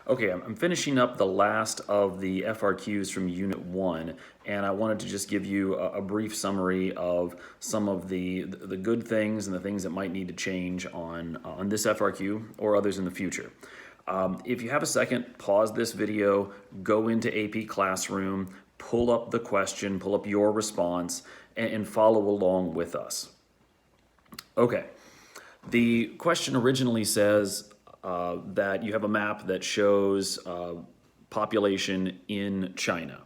Okay, I'm finishing up the last of the FRQs from Unit 1, and I wanted to just give you a brief summary of some of the good things and the things that might need to change on this FRQ or others in the future. If you have a second, pause this video, go into AP Classroom, pull up the question, pull up your response, and follow along with us. Okay, the question originally says, that you have a map that shows population in China.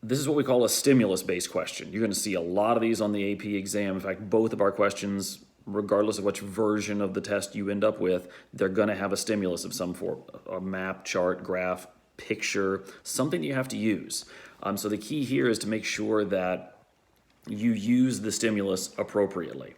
This is what we call a stimulus-based question. You're going to see a lot of these on the AP exam. In fact, both of our questions, regardless of which version of the test you end up with, they're going to have a stimulus of some form, a map, chart, graph, picture, something you have to use. So the key here is to make sure that you use the stimulus appropriately.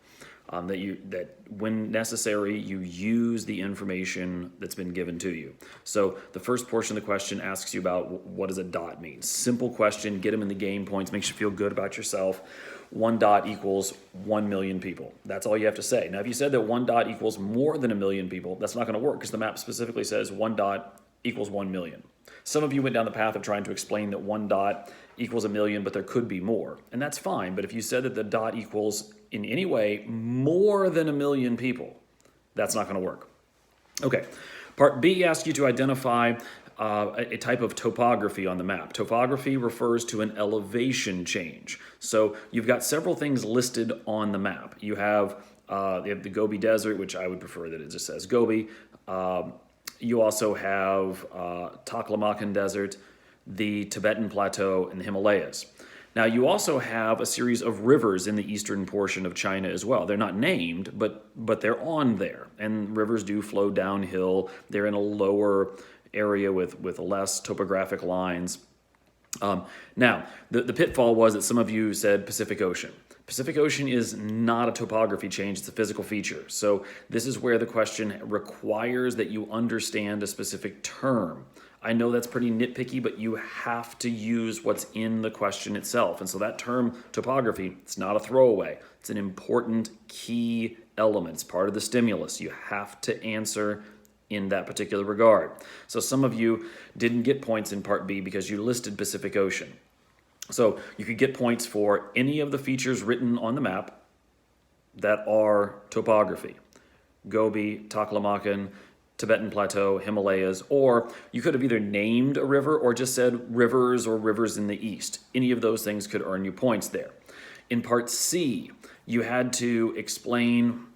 That when necessary, you use the information that's been given to you. So the first portion of the question asks you about what does a dot mean. Simple question, get them in the game points, makes you feel good about yourself. 1 dot equals 1 million people. That's all you have to say. Now, if you said that 1 dot equals more than 1 million people, that's not going to work because the map specifically says 1 dot equals 1 million. Some of you went down the path of trying to explain that 1 dot equals 1 million, but there could be more. And that's fine, but if you said that the dot equals in any way more than 1 million people, that's not going to work. Okay, part B asks you to identify a type of topography on the map. Topography refers to an elevation change. So you've got several things listed on the map. You have the Gobi Desert, which I would prefer that it just says Gobi. You also have Taklamakan Desert, the Tibetan Plateau, and the Himalayas. Now, you also have a series of rivers in the eastern portion of China as well. They're not named, but they're on there. And rivers do flow downhill. They're in a lower area with less topographic lines. Now, the pitfall was that some of you said Pacific Ocean. Pacific Ocean is not a topography change, it's a physical feature. So this is where the question requires that you understand a specific term. I know that's pretty nitpicky, but you have to use what's in the question itself. And so that term, topography, it's not a throwaway. It's an important key element. It's part of the stimulus. You have to answer in that particular regard. So some of you didn't get points in Part B because you listed Pacific Ocean. So you could get points for any of the features written on the map that are topography. Gobi, Taklamakan, Tibetan Plateau, Himalayas, or you could have either named a river or just said rivers or rivers in the east. Any of those things could earn you points there. In Part C, you had to explain,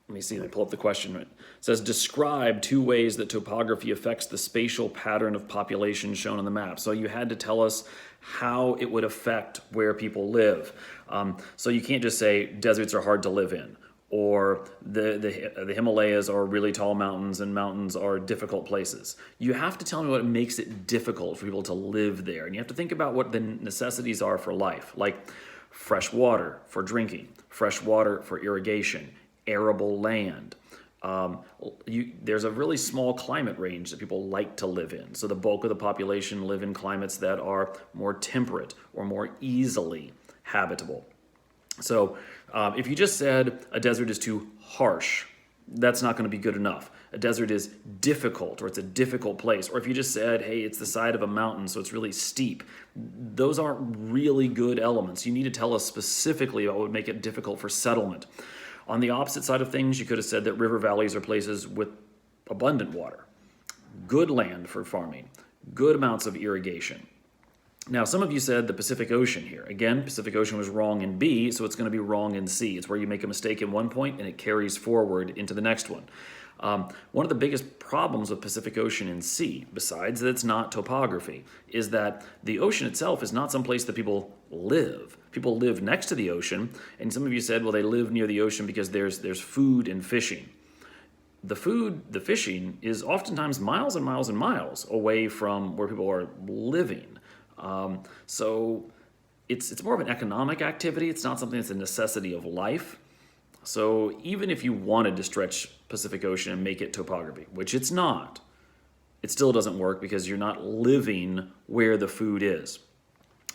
let me see, let me pull up the question. It says, describe 2 ways that topography affects the spatial pattern of population shown on the map. So you had to tell us how it would affect where people live. So you can't just say deserts are hard to live in, or the Himalayas are really tall mountains and mountains are difficult places. You have to tell me what makes it difficult for people to live there. And you have to think about what the necessities are for life, like fresh water for drinking, fresh water for irrigation, arable land. There's a really small climate range that people like to live in. So the bulk of the population live in climates that are more temperate or more easily habitable. So if you just said a desert is too harsh, that's not going to be good enough. A desert is difficult, or it's a difficult place. Or if you just said, hey, it's the side of a mountain, so it's really steep. Those aren't really good elements. You need to tell us specifically what would make it difficult for settlement. On the opposite side of things, you could have said that river valleys are places with abundant water, good land for farming, good amounts of irrigation. Now, some of you said the Pacific Ocean here. Again, Pacific Ocean was wrong in B, so it's going to be wrong in C. It's where you make a mistake in one point and it carries forward into the next one. One of the biggest problems with Pacific Ocean in C, besides that it's not topography, is that the ocean itself is not some place that people live. People live next to the ocean, and some of you said, well, they live near the ocean because there's food and fishing. The fishing is oftentimes miles and miles and miles away from where people are living. So it's more of an economic activity. It's not something that's a necessity of life. So even if you wanted to stretch Pacific Ocean and make it topography, which it's not, it still doesn't work because you're not living where the food is.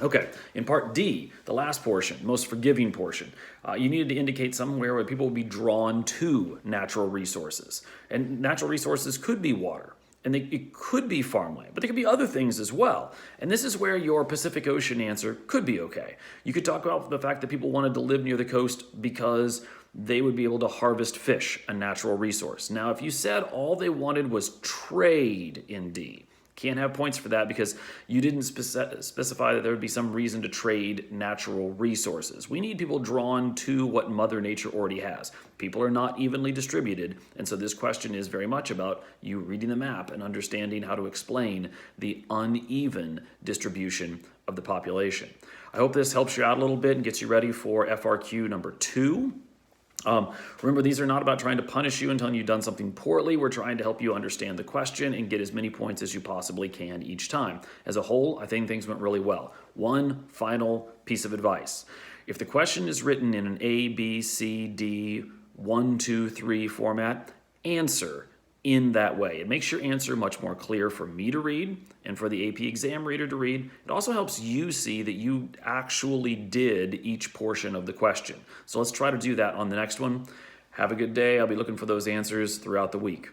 Okay, in part D, the last portion, most forgiving portion, you needed to indicate somewhere where people will be drawn to natural resources. And natural resources could be water, and it could be farmland, but there could be other things as well. And this is where your Pacific Ocean answer could be okay. You could talk about the fact that people wanted to live near the coast because they would be able to harvest fish, a natural resource. Now, if you said all they wanted was trade in D, can't have points for that because you didn't specify that there would be some reason to trade natural resources. We need people drawn to what Mother Nature already has. People are not evenly distributed, and so this question is very much about you reading the map and understanding how to explain the uneven distribution of the population. I hope this helps you out a little bit and gets you ready for FRQ number 2. Remember, these are not about trying to punish you and telling you've done something poorly. We're trying to help you understand the question and get as many points as you possibly can each time. As a whole, I think things went really well. One final piece of advice. If the question is written in an A, B, C, D, 1, 2, 3 format, answer in that way. It makes your answer much more clear for me to read and for the AP exam reader to read. It also helps you see that you actually did each portion of the question. So let's try to do that on the next one. Have a good day. I'll be looking for those answers throughout the week.